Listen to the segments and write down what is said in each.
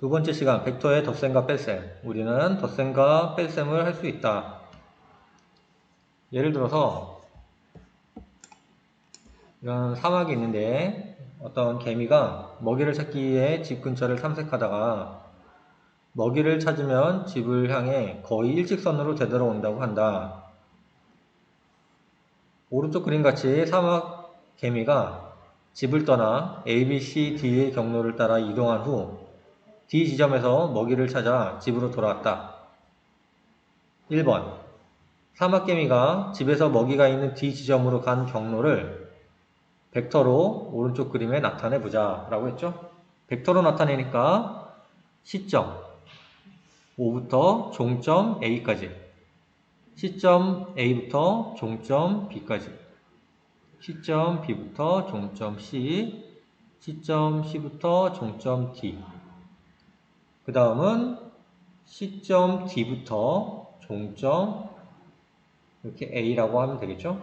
두 번째 시간, 벡터의 덧셈과 뺄셈. 우리는 덧셈과 뺄셈을 할 수 있다. 예를 들어서 이런 사막이 있는데 어떤 개미가 먹이를 찾기 위해 집 근처를 탐색하다가 먹이를 찾으면 집을 향해 거의 일직선으로 되돌아온다고 한다. 오른쪽 그림같이 사막 개미가 집을 떠나 A, B, C, D의 경로를 따라 이동한 후 D 지점에서 먹이를 찾아 집으로 돌아왔다. 1번 사막개미가 집에서 먹이가 있는 D 지점으로 간 경로를 벡터로 오른쪽 그림에 나타내보자 라고 했죠. 벡터로 나타내니까 시점 O부터 종점 A까지, 시점 A부터 종점 B까지, 시점 B부터 종점 C, 시점 C부터 종점 D, 그 다음은 시점 D부터 종점 이렇게 A라고 하면 되겠죠.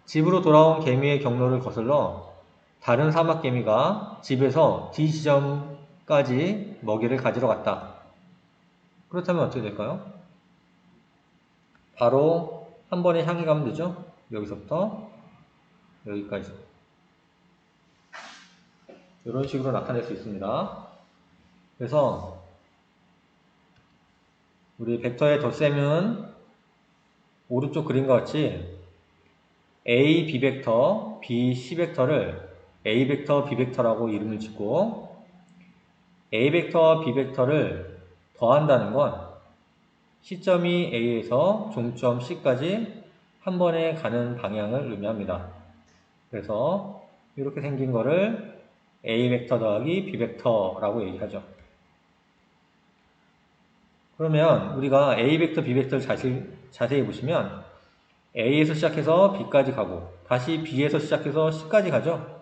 집으로 돌아온 개미의 경로를 거슬러 다른 사막개미가 집에서 D 지점까지 먹이를 가지러 갔다. 그렇다면 어떻게 될까요? 바로 한 번에 향해 가면 되죠. 여기서부터 여기까지 이런 식으로 나타낼 수 있습니다. 그래서 우리 벡터의 덧셈은 오른쪽 그림과 같이 A, B 벡터, B, C 벡터를 A 벡터, B 벡터라고 이름을 짓고 A 벡터와 B 벡터를 더한다는 건 시점이 A에서 종점 C까지 한 번에 가는 방향을 의미합니다. 그래서 이렇게 생긴 거를 A 벡터 더하기 B 벡터라고 얘기하죠. 그러면 우리가 A 벡터, B 벡터를 자세히 보시면 A에서 시작해서 B까지 가고 다시 B에서 시작해서 C까지 가죠.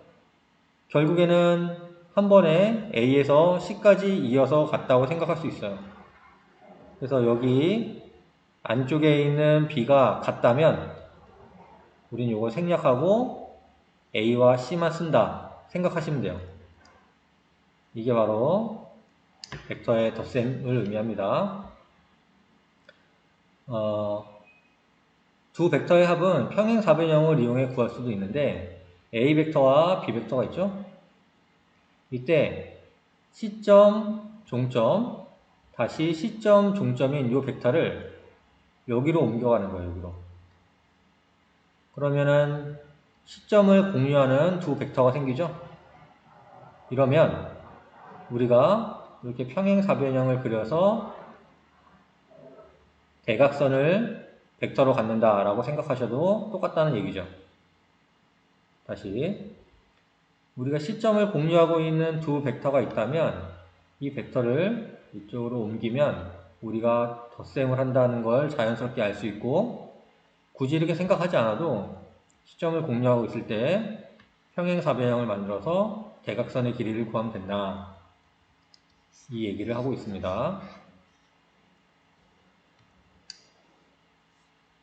결국에는 한 번에 A에서 C까지 이어서 갔다고 생각할 수 있어요. 그래서 여기 안쪽에 있는 B가 같다면 우리는 이걸 생략하고 A와 C만 쓴다 생각하시면 돼요. 이게 바로 벡터의 덧셈을 의미합니다. 두 벡터의 합은 평행사변형을 이용해 구할 수도 있는데 A 벡터와 B 벡터가 있죠. 이때 시점, 종점, 다시 시점, 종점인 이 벡터를 여기로 옮겨가는 거예요. 여기로. 그러면은 시점을 공유하는 두 벡터가 생기죠. 이러면 우리가 이렇게 평행사변형을 그려서 대각선을 벡터로 갖는다라고 생각하셔도 똑같다는 얘기죠. 다시 우리가 시점을 공유하고 있는 두 벡터가 있다면 이 벡터를 이쪽으로 옮기면 우리가 덧셈을 한다는 걸 자연스럽게 알 수 있고 굳이 이렇게 생각하지 않아도 시점을 공유하고 있을 때 평행사변형을 만들어서 대각선의 길이를 구하면 된다. 이 얘기를 하고 있습니다.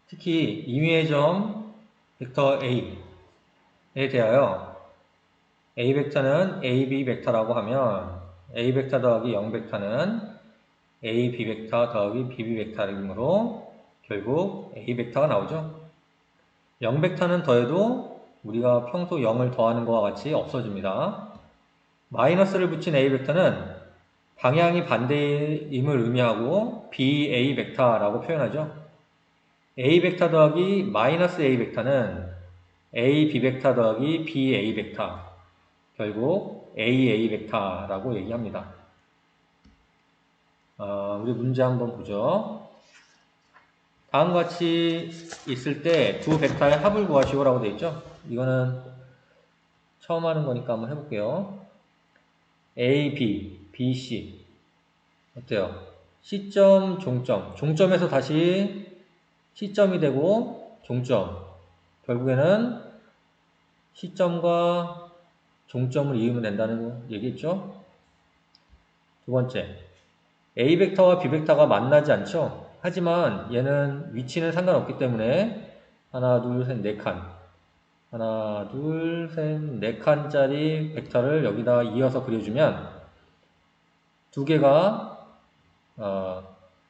특히 임의의 점 벡터 A에 대하여 A 벡터는 AB 벡터라고 하면 A 벡터 더하기 0 벡터는 AB 벡터 더하기 BB 벡터이므로 결국 A 벡터가 나오죠. 0 벡터는 더해도 우리가 평소 0을 더하는 것과 같이 없어집니다. 마이너스를 붙인 A 벡터는 방향이 반대임을 의미하고 BA 벡터라고 표현하죠. A 벡터 더하기 마이너스 A 벡터는 AB 벡터 더하기 BA 벡터, 결국 AA 벡터라고 얘기합니다. 우리 문제 한번 보죠. 다음과 같이 있을 때 두 벡터의 합을 구하시오라고 되어 있죠. 이거는 처음 하는 거니까 한번 해볼게요. A, B, B, C 어때요? 시점, 종점, 종점에서 다시 시점이 되고 종점, 결국에는 시점과 종점을 이으면 된다는 얘기겠죠? 두 번째, A 벡터와 B 벡터가 만나지 않죠? 하지만 얘는 위치는 상관없기 때문에 하나, 둘, 셋, 네 칸 하나, 둘, 셋, 네 칸짜리 벡터를 여기다가 이어서 그려주면 두 개가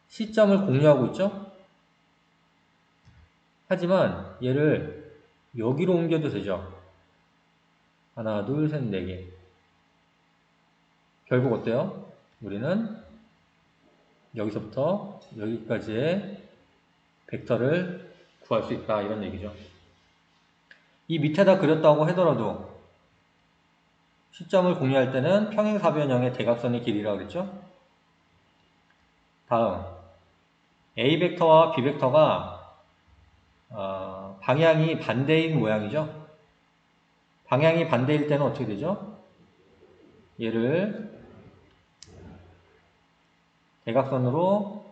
시점을 공유하고 있죠? 하지만 얘를 여기로 옮겨도 되죠? 하나, 둘, 셋, 네 개. 결국 어때요? 우리는 여기서부터 여기까지의 벡터를 구할 수 있다 이런 얘기죠. 이 밑에다 그렸다고 하더라도 시점을 공유할 때는 평행사변형의 대각선의 길이라고 그랬죠? 다음 A 벡터와 B 벡터가 방향이 반대인 모양이죠? 방향이 반대일 때는 어떻게 되죠? 얘를 대각선으로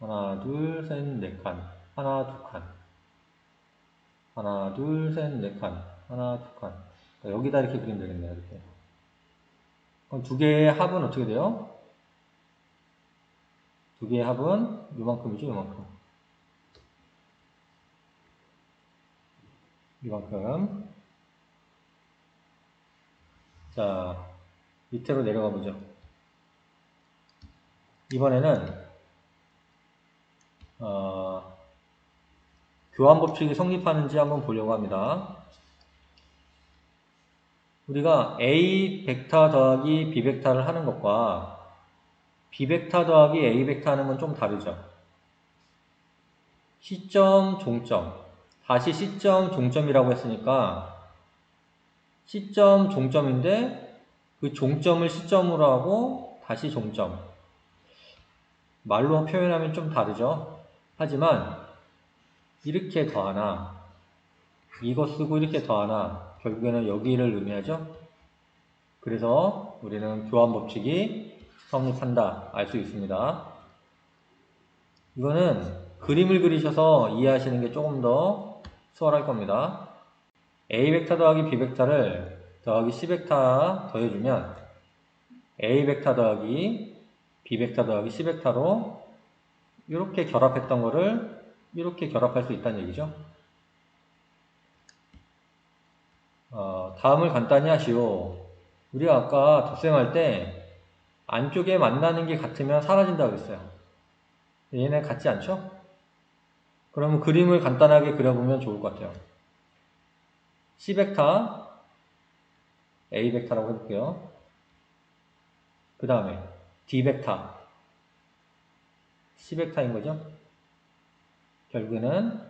하나, 둘, 셋, 네 칸, 하나, 두 칸, 하나, 둘, 셋, 네 칸, 하나, 두 칸. 여기다 이렇게 그리면 되겠네요. 이렇게. 그럼 두 개의 합은 어떻게 돼요? 두 개의 합은 요만큼이죠, 요만큼. 이만큼. 자, 밑으로 내려가 보죠. 이번에는 교환 법칙이 성립하는지 한번 보려고 합니다. 우리가 A 벡터 더하기 B 벡터를 하는 것과 B 벡터 더하기 A 벡터 하는 건 좀 다르죠. 시점, 종점. 다시 시점, 종점이라고 했으니까 시점, 종점인데 그 종점을 시점으로 하고 다시 종점. 말로 표현하면 좀 다르죠. 하지만 이렇게 더하나 이거 쓰고 이렇게 더하나 결국에는 여기를 의미하죠. 그래서 우리는 교환 법칙이 성립한다 알 수 있습니다. 이거는 그림을 그리셔서 이해하시는 게 조금 더 수월할 겁니다. A 벡터 더하기 B 벡터를 더하기 C 벡터 더해주면 A 벡터 더하기 B 벡터 더하기 C 벡터로 이렇게 결합했던 거를 이렇게 결합할 수 있다는 얘기죠. 다음을 간단히 하시오. 우리가 아까 덧셈할 때 안쪽에 만나는 게 같으면 사라진다고 그랬어요. 얘네 같지 않죠? 그러면 그림을 간단하게 그려보면 좋을 것 같아요. C 벡터, A 벡터라고 해볼게요. 그 다음에 D 벡터, C 벡터인 거죠. 결국에는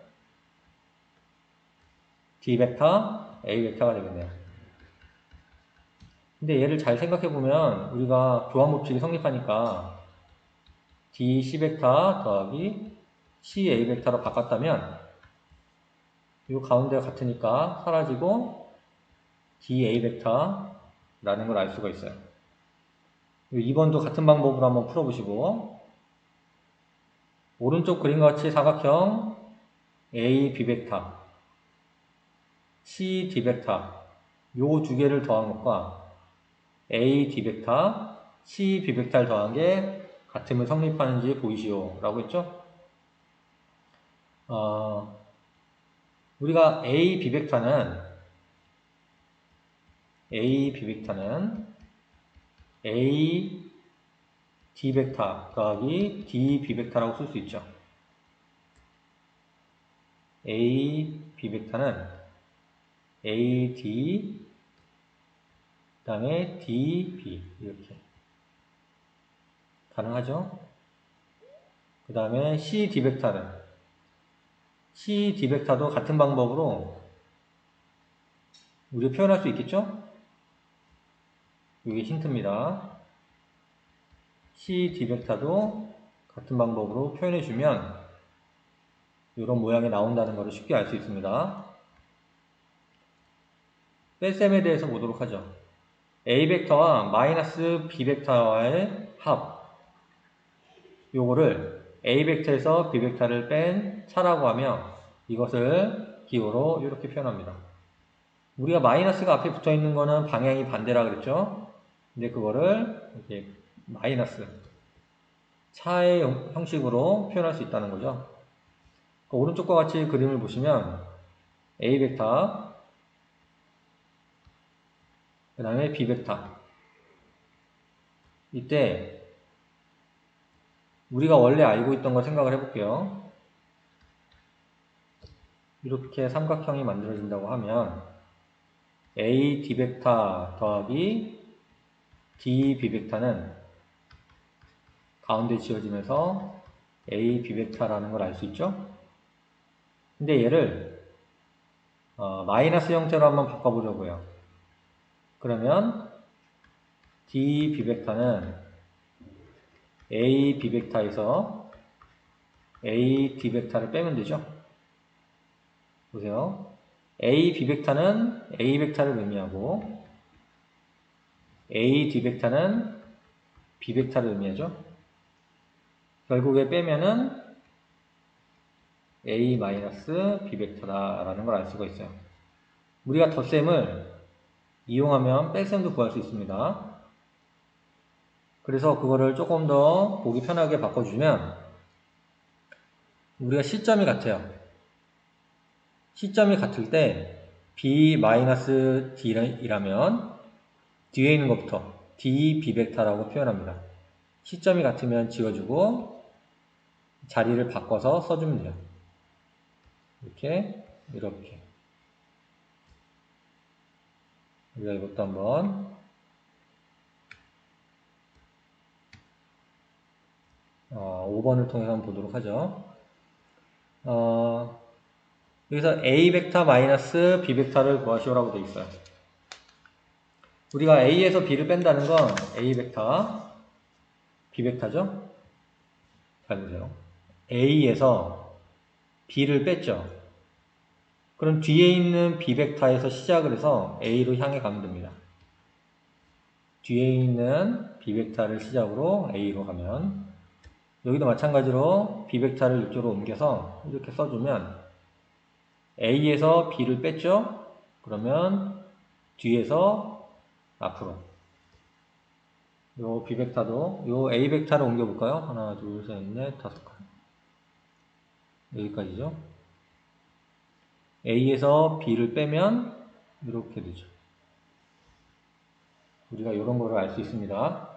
D 벡터, A 벡터가 되겠네요. 근데 얘를 잘 생각해보면 우리가 교환 법칙이 성립하니까 D C 벡터 더하기 C A 벡터로 바꿨다면 이 가운데가 같으니까 사라지고 D A 벡터라는 걸 알 수가 있어요. 2번도 같은 방법으로 한번 풀어보시고 오른쪽 그림과 같이 사각형 A B 벡터 C D 벡터 요 두 개를 더한 것과 A D 벡터 C B 벡터를 더한 게 같음을 성립하는지 보이시오 라고 했죠. 우리가 A B 벡터는 A D 벡터 더하기 D B 벡터라고 쓸 수 있죠. A B 벡터는 A D 그 다음에 D B 이렇게 가능하죠. 그 다음에 C D 벡터는 C D 벡터도 같은 방법으로 우리가 표현할 수 있겠죠. 이게 힌트입니다. C D 벡터도 같은 방법으로 표현해주면 이런 모양이 나온다는 것을 쉽게 알 수 있습니다. 뺄셈에 대해서 보도록 하죠. A 벡터와 마이너스 B 벡터와의 합 요거를 A 벡터에서 B 벡터를 뺀 차라고 하며 이것을 기호로 이렇게 표현합니다. 우리가 마이너스가 앞에 붙어 있는 거는 방향이 반대라 그랬죠. 근데 그거를 이렇게 마이너스 차의 형식으로 표현할 수 있다는 거죠. 오른쪽과 같이 그림을 보시면 A 벡터 그 다음에 B벡터. 이때 우리가 원래 알고 있던 걸 생각을 해볼게요. 이렇게 삼각형이 만들어진다고 하면 A D벡터 더하기 D B벡터는 가운데 지어지면서 A B벡터라는 걸 알 수 있죠? 근데 얘를 마이너스 형태로 한번 바꿔보려고요. 그러면 D B벡터는 A B벡터에서 A D벡터를 빼면 되죠? 보세요. A B벡터는 A 벡터를 의미하고 A D벡터는 B 벡터를 의미하죠. 결국에 빼면은 A B 벡터다라는 걸 알 수가 있어요. 우리가 덧셈을 이용하면 뺄셈도 구할 수 있습니다. 그래서 그거를 조금 더 보기 편하게 바꿔주면 우리가 시점이 같아요. 시점이 같을 때 B-D이라면 뒤에 있는 것부터 D B벡터라고 표현합니다. 시점이 같으면 지워주고 자리를 바꿔서 써주면 돼요. 이렇게 우리가 이것도 한번 5번을 통해서 한번 보도록 하죠. 여기서 A 벡터 마이너스 B 벡터를 구하시오라고 되어 있어요. 우리가 A에서 B를 뺀다는 건 A 벡터, B 벡터죠? 잘 보세요. A에서 B를 뺐죠. 그럼 뒤에 있는 B 벡터에서 시작을 해서 A로 향해 가면 됩니다. 뒤에 있는 B 벡터를 시작으로 A로 가면 여기도 마찬가지로 B 벡터를 이쪽으로 옮겨서 이렇게 써주면 A에서 B를 뺐죠? 그러면 뒤에서 앞으로 요 B 벡터도 요 A 벡터를 옮겨볼까요? 하나, 둘, 셋, 넷, 다섯 칸 여기까지죠? A에서 B를 빼면 이렇게 되죠. 우리가 이런 거를 알 수 있습니다.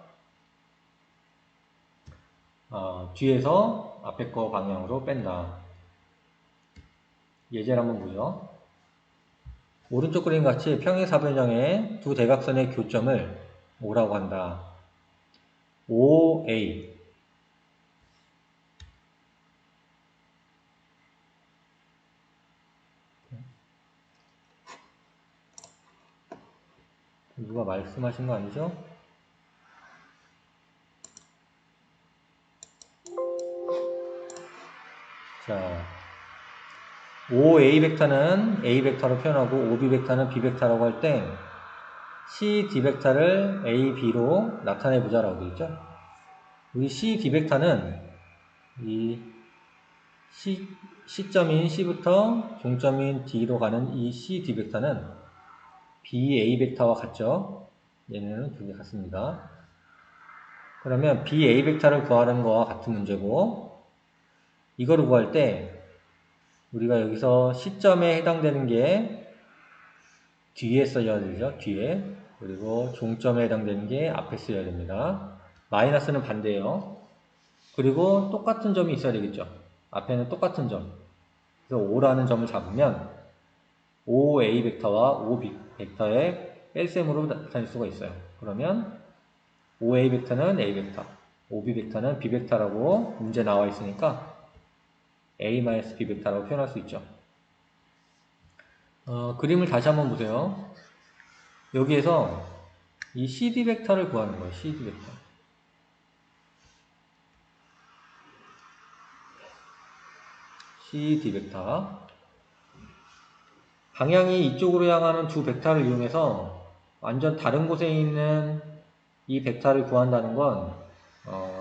뒤에서 앞에 거 방향으로 뺀다. 예제를 한번 보죠. 오른쪽 그림 같이 평행사변형의 두 대각선의 교점을 O라고 한다. OA 누가 말씀하신 거 아니죠? 자, OA 벡터는 A 벡터로 표현하고 OB 벡터는 B 벡터라고 할 때 CD 벡터를 A, B로 나타내보자라고 되어 있죠. 우리 CD 벡터는 이 시점인 C부터 종점인 D로 가는 이 CD 벡터는 BA 벡터와 같죠. 얘네는 두 개 같습니다. 그러면 BA 벡터를 구하는 거와 같은 문제고 이거를 구할 때 우리가 여기서 시점에 해당되는 게 뒤에 써야 되죠. 뒤에. 그리고 종점에 해당되는 게 앞에 써야 됩니다. 마이너스는 반대예요. 그리고 똑같은 점이 있어야 되겠죠. 앞에는 똑같은 점. 그래서 O라는 점을 잡으면 OA 벡터와 OB 벡터의 뺄셈으로 나타낼 수가 있어요. 그러면 OA 벡터는 A 벡터, OB 벡터는 B 벡터라고 문제 나와 있으니까 A-B 벡터라고 표현할 수 있죠. 그림을 다시 한번 보세요. 여기에서 이 CD 벡터를 구하는 거예요. CD 벡터. CD 벡터. 방향이 이쪽으로 향하는 두 벡터를 이용해서 완전 다른 곳에 있는 이 벡터를 구한다는 건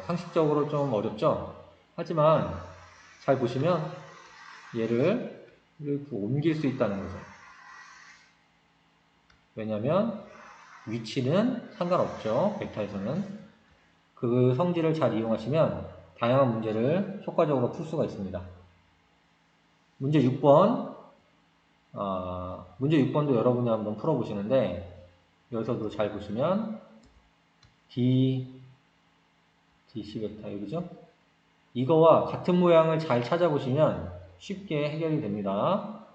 상식적으로 좀 어렵죠. 하지만 잘 보시면 얘를 이렇게 옮길 수 있다는 거죠. 왜냐하면 위치는 상관없죠. 벡터에서는. 그 성질을 잘 이용하시면 다양한 문제를 효과적으로 풀 수가 있습니다. 문제 6번 문제 6번도 여러분이 한번 풀어보시는데 여기서도 잘 보시면 DC 벡터 여기죠? 이거와 같은 모양을 잘 찾아보시면 쉽게 해결이 됩니다.